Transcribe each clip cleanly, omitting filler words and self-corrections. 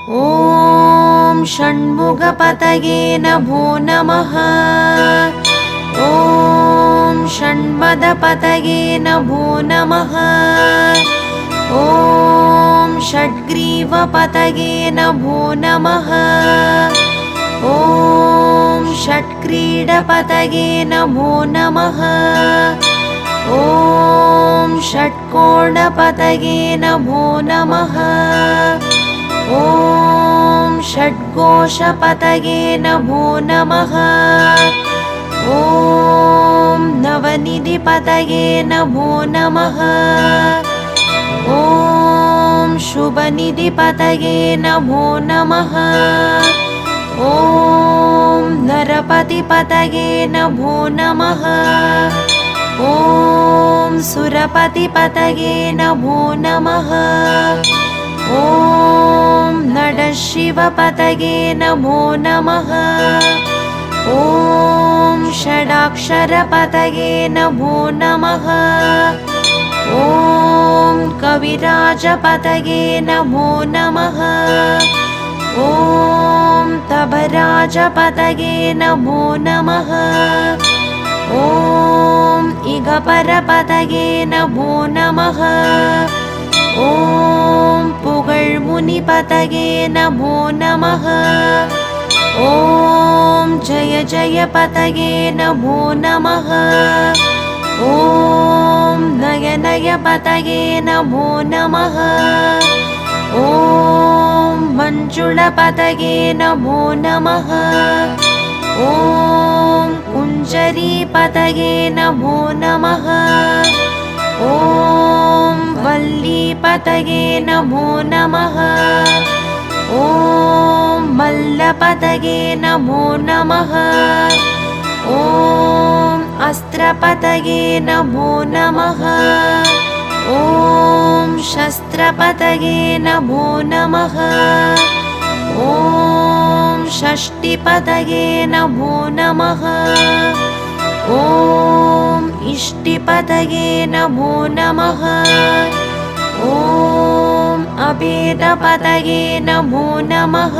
ॐ षण्मुखपतये नमो नमः। ॐ षण्पदपतये नमो नमः। ॐ षड्ग्रीवपतये नमो नमः। ॐ षट्क्रीडपतये नमो नमः। ॐ षट्कोणपतये नमो नमः। ॐ षड्घोषपतये नमो नमः। ॐ नवनिधिपतये नमो नमः। ॐ शुभनिधिपतये नमो नमः। ॐ नरपतिपतये नमो नमः। ॐ सुरपतिपतये नमो नमः। ॐ नटशिवपतये नमो नमः। ॐ षडाक्षरपतये नमो नमः। ॐ कविराजपतये नमो नमः। ॐ तबराजपतये नमो नमः। ॐ इगपरपतये नमो नमः। ॐ पुगळ्मुनिपतये नमो नमः। ॐ जय जयपतये नमो नमः। ॐ नयनयपतये नमो नमः। ॐ मञ्जुळपतये नमो नमः। ॐ कुञ्जरीपतये नमो नमः। ॐ वल्लीपतये नमो नमः। ॐ मल्लपतये नमो नमः। ॐ अस्त्रपतये नमो नमः। ॐ शस्त्रपतये नमो नमः। ॐ षष्टिपतये नमो नमः। ॐ इष्टिपतये नमो नमः। ॐ अभेदपतये नमो नमः।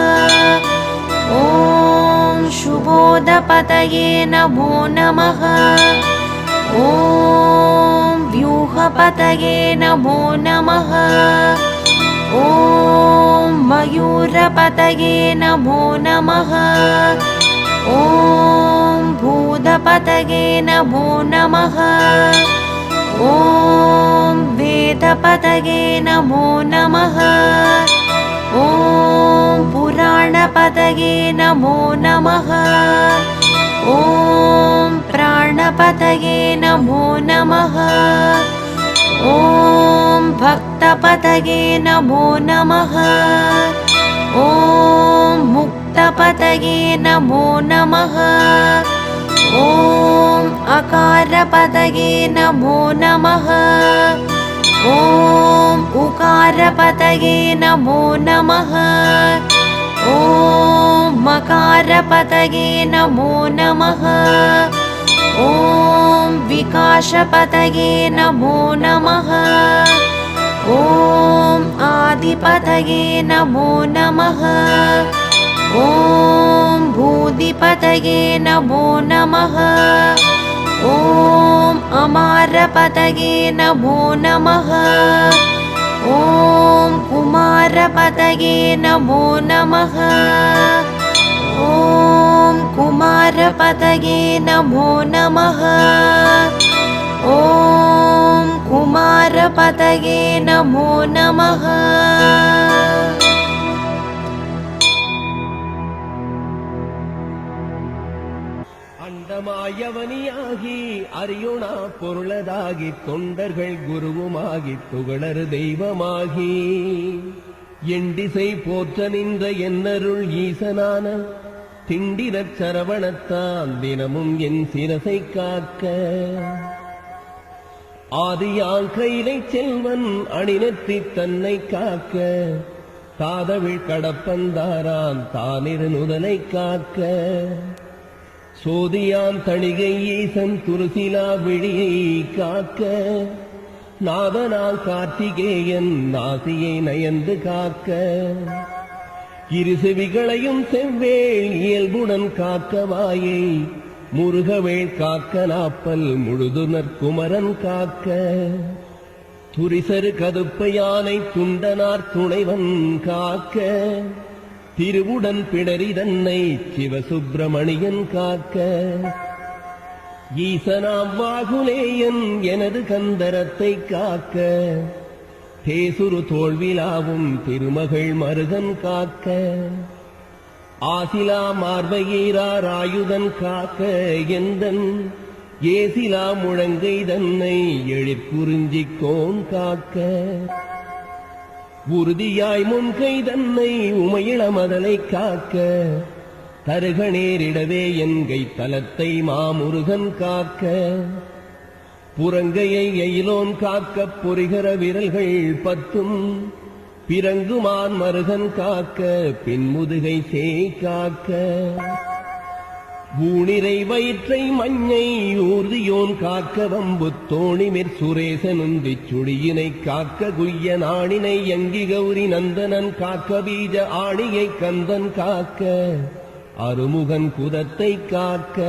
ॐ शुभोदपतये नमो नमः। ॐ व्यूहपतये नमो नमः। ॐ मयूरपतये नमो नमः। ॐ भूतपतये नमो नमः। ॐ वेदपतये नमो नमः। ॐ पुराणपतये नमो नमः। ॐ प्राणपतये नमो नमः। ॐ भक्तपतये नमो नमः। ॐ मुक्तपतये नमो नमः। ॐ अकारपतये नमो नमः। ॐ उकारपतये नमो नमः। ॐ मकारपतये नमो नमः। ॐ विकासपतये नमो नमः। ॐ आदिपतये नमो नमः। ॐ भूदिपतये नमो नमः। ॐ अमारपतये नमो नमः। ॐ कुमारपतये नमो नमः। ॐ कुमारपतये नमो नमः। ॐ कुमारपतये नमो नमः। அண்டமாயவனியாகி அறியுணா பொருளதாகி தொண்டர்கள் குருவுமாகி துகளறு தெய்வமாகி எண்டிசை போற்ற நின்ற என்னருள் ஈசனான திண்டிரச் சரவணத்தான் தினமும் என் சிரசை காக்க ஆதியால் கைலை செல்வன் அணிநெத்தி தன்னை காக்க தாதவிழ் கடப்பந்தாரான் தானிரு நுதலை காக்க சோதியான் தணிகை ஈசன் துருசிலா விழியை காக்க நாதனால் கார்த்திகேயன் நாசியை நயந்து காக்க இருசெவிகளையும் செவ்வேள் இயல்புடன் காக்கவாயை முருகவேள் காக்க நாப்பல் முழுதுனர் குமரன் காக்க துரிசரு கதுப்ப யானை துண்டனார் துணைவன் காக்க திருவுடன் பிடரி தன்னை சிவசுப்பிரமணியன் காக்க ஈசனாம் வாகுலேயன் எனது கந்தரத்தை காக்க தேசுரு தோல்விலாவும் திருமகள் மருகன் காக்க ஆசிலா மார்பையீரார் ஆயுதன் காக்க எந்தன் ஏசிலா முழங்கை தன்னை எழிற்குறிஞ்சிக்கோன் காக்க உறுதியாய் முன்கை தன்னை உமையிள மதலை காக்க தருக நேரிடவே என்கை தலத்தை மாமுருகன் காக்க புறங்கையை எயிலோன் காக்க பொறிகர விரல்கள் பத்தும் பிறங்குமான் மருகன் காக்க பின்முதுகை சேய் காக்க ஊனிரை வயிற்றை மஞ்சை ஊர்தியோன் காக்க வம்பு தோணிமிற் சுரேசனுந்திச் சுழியினை காக்க குய்ய நாணினை யங்கி கௌரி நந்தனன் காக்க பீஜ ஆணியை கந்தன் காக்க அருமுகன் குதத்தை காக்க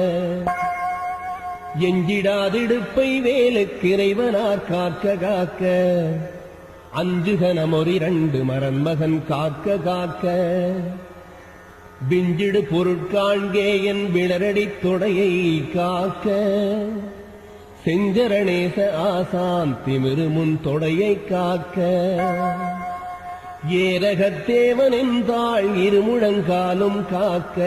எஞ்சிடாதிடுப்பை வேலுக்கிறைவனார் காக்க காக்க அஞ்சுகனமொரிரண்டு மரன்மகன் காக்க காக்க விஞ்சிடு பொருட்காண்கே என் விளரடித் தொடையை காக்க செஞ்சரணேச ஆசான் திமிருமுன் தொடையை காக்க ஏரகத்தேவனின் தாழ் இருமுழங்காலும் காக்க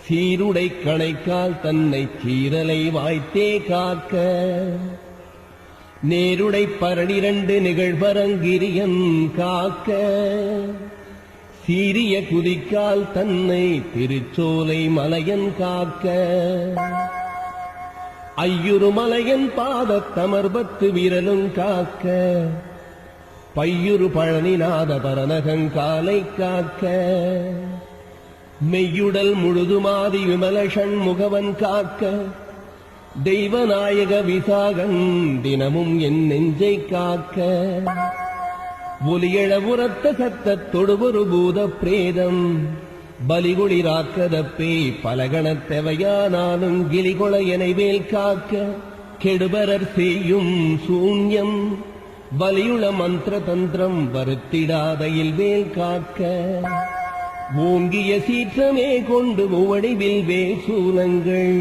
சீருடை கணைக்கால் தன்னை சீரலை வாய்த்தே காக்க நேருடை பரணிரண்டு நிகழ்பரங்கிரியன் காக்க சீரிய குதிக்கால் தன்னை திருச்சோலை மலையன் காக்க ஐயுரு மலையன் பாதத்தமர்பத்து விரலும் காக்க பையுரு பழனிநாத பரநகங்காலை காக்க மெய்யுடல் முழுதுமாதி விமல ஷண்முகவன் காக்க தெய்வநாயக விசாகன் தினமும் என் நெஞ்சை காக்க ஒலியழ உரத்த சத்தத் தொடுவொரு பூத பிரேதம் பலிகுளிராக்கதப்பே பலகணத்தெவையானாலும் கிளிகொள எனைவேல் காக்க கெடுபரர் செய்யும் சூன்யம் வலியுள மந்திர தந்திரம் வருத்திடாத இல்வேல் காக்க ஓங்கிய சீற்றமே கொண்டு உவடிவில் வேசூலங்கள்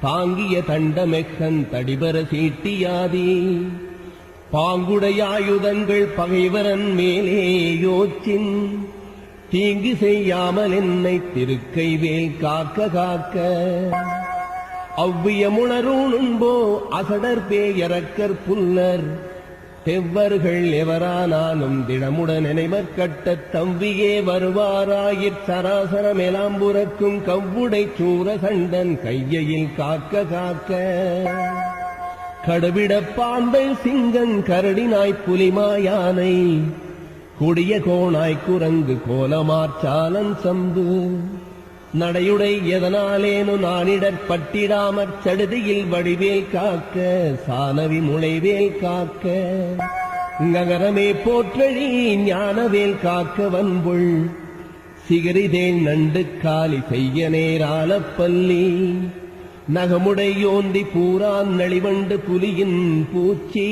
தாங்கிய தண்டமெக்கன் தடிபர சீட்டியாதி பாங்குடையாயுதங்கள் பகைவரன் மேலே யோச்சின் தீங்கு செய்யாமல் என்னை திருக்கை வேல் காக்க காக்க அவ்வியமுணரூணும்போ அசடர் பேயரக்கர் புல்லர் தெவ்வர்கள் எவரானாலும் தினமுடன் நினைமற்கட்ட தம்பியே வருவாராயிற் சராசர மேலாம்புறக்கும் கவ்வுடை சூர கண்டன் கையில் காக்க காக்க கடுவிட பாம்பை சிங்கன் கரடினாய் புலிமாயானை கொடிய கோணாய் குரங்கு கோலமார்ச்சாலன் சம்பு நடையுடை எதனாலேனு நானிடற்பட்டிடாமற் சடுதியில் வடிவேல் காக்க சானவி முளைவேல் காக்க நகரமே போற்றழி ஞானவேல் காக்க வன்புள் சிகரிதேன் நண்டு காலி செய்ய நேராலப்பள்ளி நகமுடையோந்தி பூரான் நளிவண்டு புலியின் பூச்சி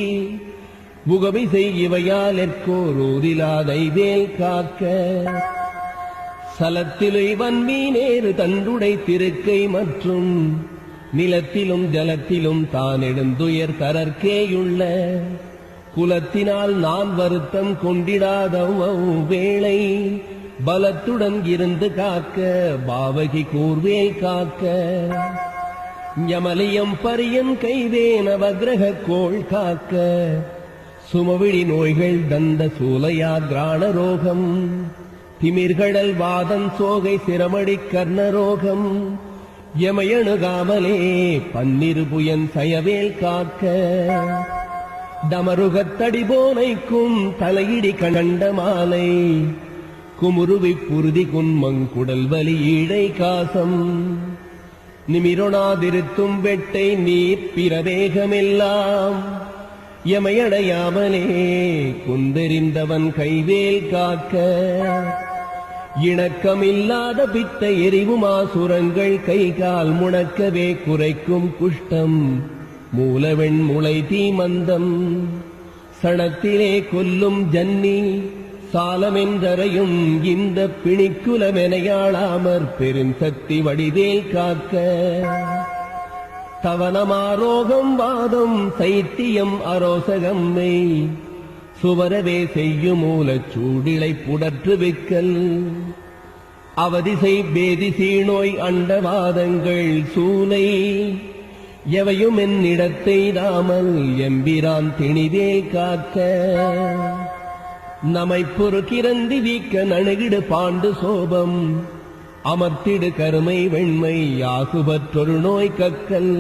முகமிசை இவையாலெற்கோரோதிலாதை வேல் காக்க சலத்திலை வன்மீனேறு தண்டுடை திருக்கை மற்றும் நிலத்திலும் ஜலத்திலும் தான் எழுந்துயர் தரற்கேயுள்ள குலத்தினால் நான் வருத்தம் கொண்டிடாத வேளை பலத்துடன் இருந்து காக்க பாவகி கூர்வேல் காக்க யமலியம் பரியன் கைவேன வக்ரக கோள் காக்க சுமவிழி நோய்கள் தந்த சூலையா கிராண ரோகம் திமிர்கடல் வாதன் சோகை சிரமடி கர்ணரோகம் யமயணுகாமலே பன்னிருபுயன் சயவேல் காக்க டமருகத்தடிபோனைக்கும் தலையிடி கண்ட மாலை குமுருவி புருதி குன்மங்குடல் வலி ஈழை காசம் நிமிரொணாதிருத்தும் வெட்டை நீர் பிரவேகமெல்லாம் எமையடையாமலே குந்தெறிந்தவன் கைவேல் காக்க இணக்கமில்லாத பித்த எரிவுமாசுரங்கள் கை கால் முணக்கவே குறைக்கும் குஷ்டம் மூலவெண் முளை தீமந்தம் சணத்திலே கொல்லும் ஜன்னி சாலமென்றரையும் இந்த பிணிக்குலமெனையாளாமற் பெருந்தத்தி வடிவேல் காக்க தவனமாரோகம் வாதம் சைத்தியம் அரோசகம்மை சுவரவே செய்யும் மூலச் சூடிலை புடற்று விக்கல் அவதிசை பேதிசீ நோய் அண்டவாதங்கள் சூலை எவையும் என்னிடத்தை தாமல் எம்பிரான் திணிவேல் காக்க நமை பொறுக்கிறந்தி வீக்க நணுகிடு பாண்டு சோபம் அமர்த்திடு கருமை வெண்மை யாகுபற்றொரு நோய் கக்கல்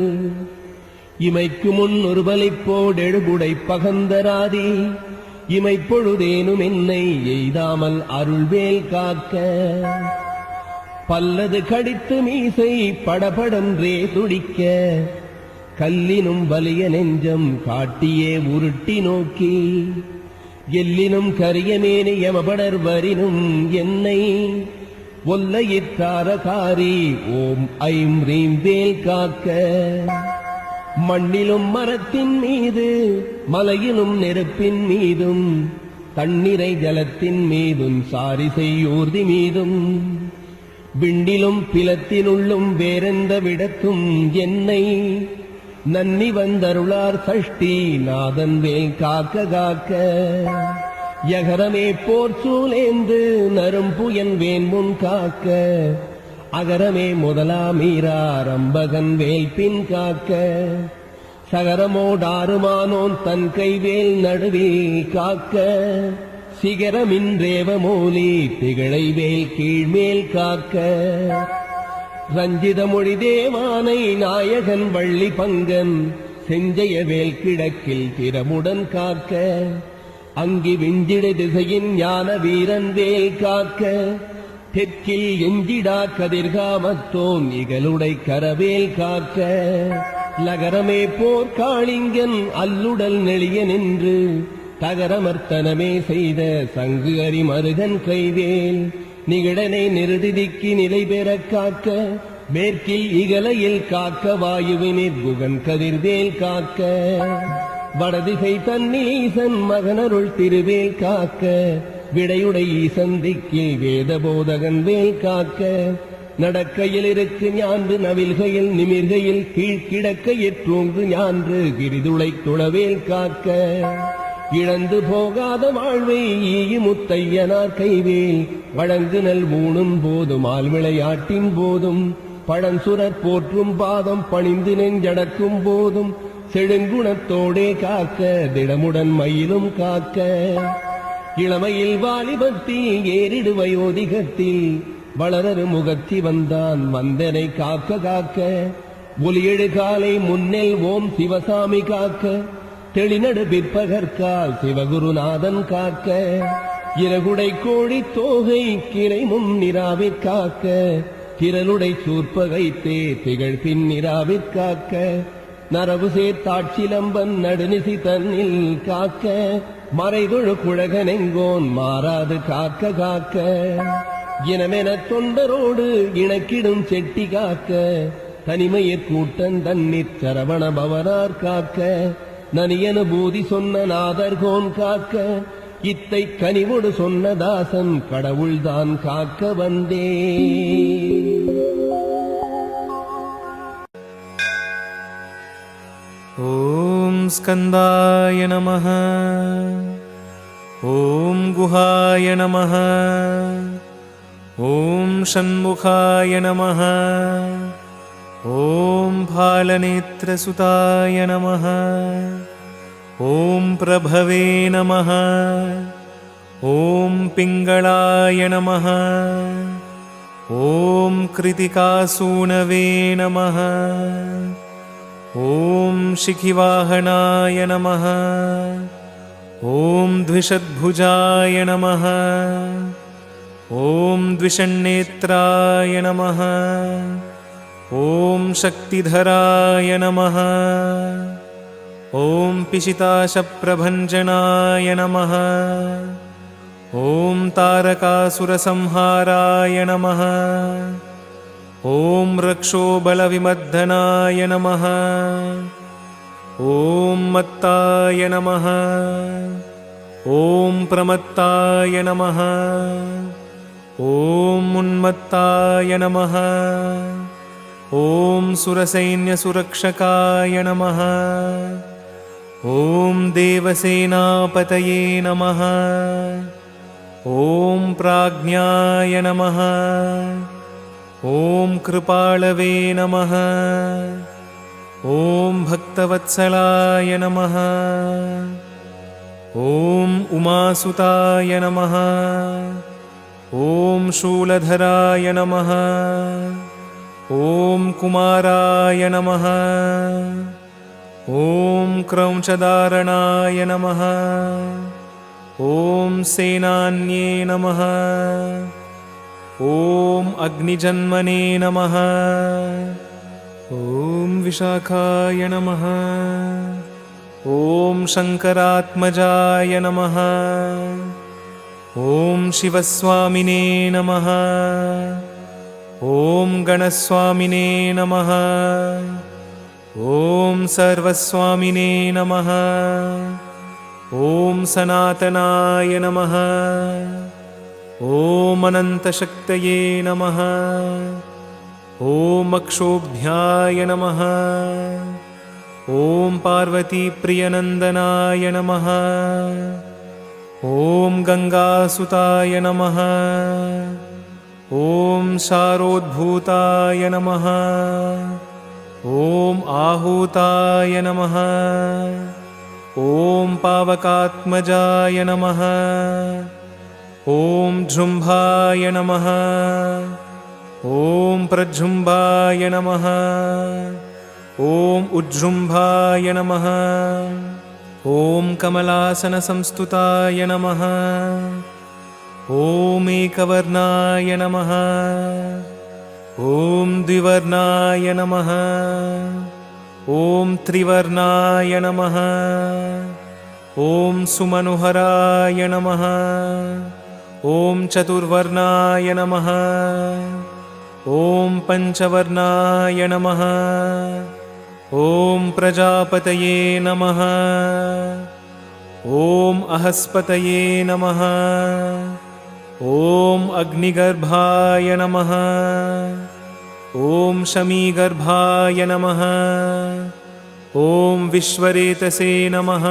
இமைக்கு முன் ஒரு பலிப்போடெழுபுடை பகந்தராதி இமைப்பொழுதேனும் என்னை எய்தாமல் அருள்வேல் காக்க பல்லது கடித்து மீசை படபடன்றே துடிக்க கல்லினும் வலிய நெஞ்சம் காட்டியே உருட்டி நோக்கி எல்லினும் கரியமேனி யமபடர் வரினும் என்னை ஒல்லையிற்றாரகாரி ஓம் ஐம் ரீம் வேல் காக்க மண்ணிலும் மரத்தின் மீது மலையிலும் நெருப்பின் மீதும் தண்ணீரை ஜலத்தின் மீதும் சாரிசை ஊர்தி மீதும் விண்டிலும் பிலத்தினுள்ளும் வேறெந்த விடத்தும் என்னை நன்னி வந்தருளார் சஷ்டி நாதன் வேல் காக்க காக்க யகரமே போர் சூலேந்து நரும்புயன் வேன்முன் காக்க அகரமே முதலாமீராரம்பகன் வேல் பின் காக்க சகரமோடாறுமானோன் தன் கைவேல் நடுவே காக்க சிகரமின்றேவ மோலி திகழை வேல் கீழ்மேல் காக்க ரஞ்சித மொழி தேவானை நாயகன் வள்ளி பங்கன் செஞ்சய வேல் கிழக்கில் திறமுடன் காக்க அங்கி விஞ்சிட திசையின் ஞான வீரன் வேல் காக்க தெற்கில் எஞ்சிடா கதிர்காமத்தோன் இகலுடை கரவேல் காக்க லகரமே போர்க்காளிங்கன் அல்லுடல் நெளிய நின்று தகரமர்த்தனமே செய்த சங்கு அரிமருகன் கைவேல் நிகழனை நிறுதிக்கு நிலை பெற காக்க மேற்கில் இகலையில் காக்க வாயுவினிற் குகன் கதிர்வேல் காக்க வடதிசை தன்னில் ஈசன் மகனருள் திருவேல் காக்க விடையுடை ஈசன் திக்கில் வேத போதகன் வேல் காக்க நடக்கையில் இருக்கு ஞான்று நவில்கையில் நிமிர்கையில் கீழ்கிடக்கையிற் தூங்கு ஞான்று கிரிதுளை துளவேல் காக்க இழந்து போகாத வாழ்வை ஈயுமுத்தையனார் கைவேல் வழங்கு நல் ஊணும் போதும் ஆள் விளையாட்டின் போதும் பழஞ்சுரற் போற்றும் பாதம் பணிந்து நெஞ்சடக்கும் போதும் செழுங்குணத்தோடே காக்க திடமுடன் மயிலும் காக்க இளமையில் வாலிபத்தில் ஏறிடு வயோதிகத்தில் வளரரு முகத்தி வந்தான் வந்தனை காக்க காக்க ஒலியெழு காலை முன்னெல் ஓம் சிவசாமி காக்க தெளிநடு பிற்பகற்கால் சிவகுருநாதன் காக்க இறகுடை கோழி தோகை கிளை முன்னிராவிற் காக்க திரளுடை சூர்ப்பகைத்தே திகழ் பின்னிராவிற் காக்க நரவு சேர்த்தாட்சிலம்பன் நடுநிசி தன்னில் காக்க மறைதொழு குழகனெங்கோன் மாறாது காக்க காக்க இனமென தொண்டரோடு இணக்கிடும் செட்டி காக்க தனிமையற் கூட்டன் தன்னிற் சரவண பவனார் காக்க நனியனுபூதி சொன்ன நாதர்கோன் காக்க இத்தை கனிவொடு சொன்ன தாசன் கடவுள்தான் காக்க வந்தே. ஓம் ஸ்கந்தாய நமஹ. ஓம் குஹாய நமஹ. ஓம் ஷண்முகாய நமஹ. ஓம் பாலநேத்ரசுதாய நமஹ. ஓம் பிரபவே நமஹ. ஓம் பிங்களாய நமஹ. ஓம் கிருதிகாசூனவே நமஹ. ஓம் शिखिवाहनाय नमः. ஓம் द्विषद्भुजाय नमः. ஓம் द्विषन्नेत्राय नमः. ஓம் शक्तिधराय नमः. ஓம் पिशिताशप्रभञ्जनाय नमः. ॐ तारकासुरसंहाराय नमः। ॐ रक्षोबलविमर्दनाय नमः। ॐ मत्ताय नमः। ॐ प्रमत्ताय नमः। ॐ उन्मत्ताय नमः। ॐ सुरसैन्यसुरक्षकाय नमः। ॐ देवसेनापतये नमः। ॐ प्राज्ञाय नमः। ॐ कृपाळवे नमः। ॐ भक्तवत्सलाय नमः। ॐ उमासुताय नमः। ॐ शूलधराय नमः। ॐ कुमाराय नमः। ॐ क्रौञ्चधारणाय नमः। ॐ सेनान्ये नमः। ॐ अग्निजन्मने नमः। ॐ विशाखाय नमः। ॐ शङ्करात्मजाय नमः। ॐ शिवस्वामिने नमः। ॐ गणस्वामिने नमः। ॐ सर्वस्वामिने नमः। ॐ सनातनाय नमः। ॐ अनन्तशक्तये नमः। ॐ अक्षोभ्याय नमः। ॐ पार्वतीप्रियनन्दनाय नमः। ॐ गङ्गासुताय नमः। ॐ शारोद्भूताय नमः। ॐ आहूताय नमः। ॐ पावकात्मजाय नमः। ॐ जृम्भाय नमः। ॐ प्रजृम्भाय नमः। ॐ उज्जृम्भाय नमः। ॐ कमलासनसंस्तुताय नमः। ॐ एकवर्णाय नमः। ॐ द्विवर्णाय नमः। ॐ त्रिवर्णाय नमः। ॐ सुमनोहराय नमः। ॐ चतुर्वर्णाय नमः। ॐ पञ्चवर्णाय नमः। ॐ प्रजापतये नमः। ॐ अहस्पतये नमः। ॐ अग्निगर्भाय नमः। ॐ शमीगर्भाय नमः। ॐ विश्वरेतसे नमः।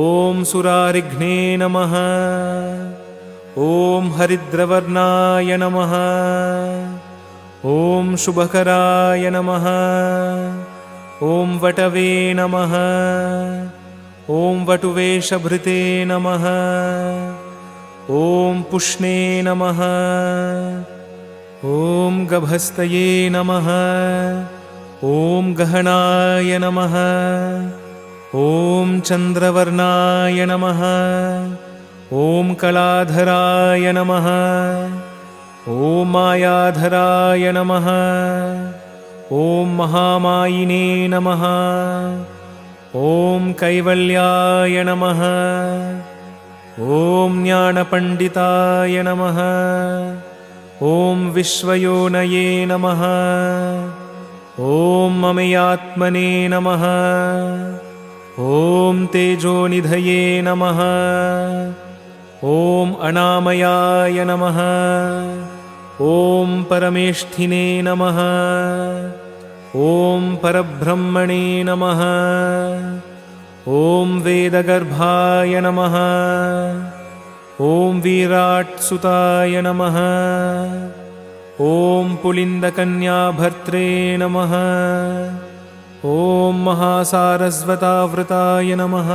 ॐ सुरारिघ्ने नमः। ॐ हरिद्रवर्णाय नमः। ॐ शुभकराय नमः। ॐ वटवे नमः। ॐ वटुवेशभृते नमः। ॐ पुष्णे नमः। ॐ गभस्तये नमः। ॐ गहनाय नमः। ॐ चन्द्रवर्णाय नमः। ॐ कलाधराय नमः। ॐ मायाधराय नमः। ॐ महामायिने नमः। ॐ कैवल्याय नमः। ॐ ज्ञानपण्डिताय नमः। ॐ विश्वयोनये नमः। ॐ ममयात्मने नमः। ॐ तेजोनिधये नमः। ॐ अनामयाय नमः। ॐ परमेष्ठिने नमः। ॐ परब्रह्मणे नमः। ॐ वेदगर्भाय नमः। ॐ विराट्सुताय नमः। ॐ पुलिन्दकन्याभर्त्रे नमः। ॐ महासारस्वतावृताय नमः।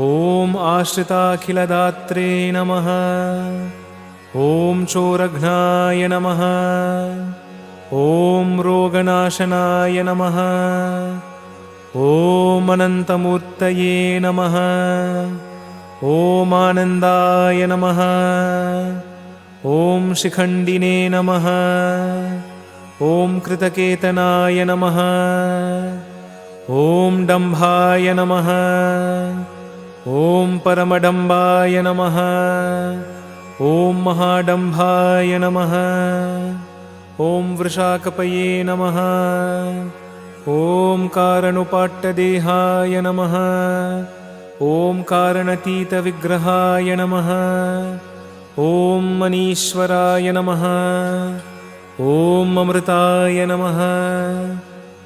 ॐ आश्रिताखिलदात्रे नमः। ॐ चोरघ्नाय नमः। ॐ रोगनाशनाय नमः। ॐ अनन्तमूर्तये नमः। ॐ आनन्दाय नमः। ॐ शिखण्डिने नमः। ॐ कृतकेतनाय नमः। ॐ डम्भाय नमः। ॐ परमडम्बाय नमः। ॐ महाडम्भाय नमः। ॐ वृषाकपये नमः। ॐ कारणुपाट्टदेहाय नमः। ॐ कारणतीतविग्रहाय नमः। ॐ मनीश्वराय नमः। ॐ अमृताय नमः।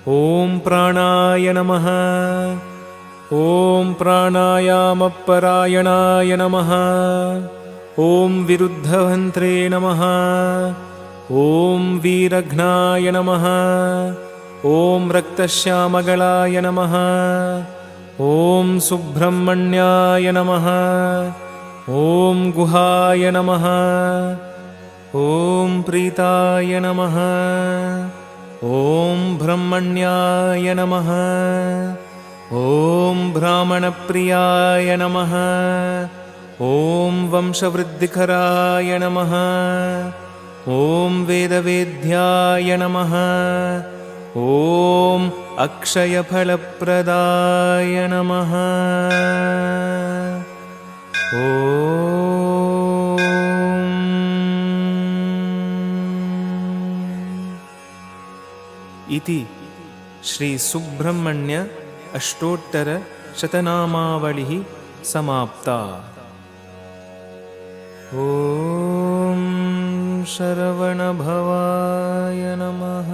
ॐ प्राणाय नमः। ॐ प्राणायामपरायणाय नमः। ॐ विरुद्धभन्त्रे नमः। ॐ वीरघ्नाय नमः। ॐ रक्तश्यामगलाय नमः। ॐ सुब्रह्मण्याय नमः। ॐ गुहाय नमः। ॐ प्रीताय नमः। ॐ ब्रह्मण्याय नमः। ॐ ब्राह्मणप्रियाय नमः। ॐ वंशवृद्धिकराय नमः। ॐ वेदवेद्याय नमः। ॐ अक्षयफलप्रदाय नमः। ॐ इति श्री सुब्रह्मण्य अष्टोत्तर शतनामावलिः समाप्ता। ॐ शरवणभवाय नमः।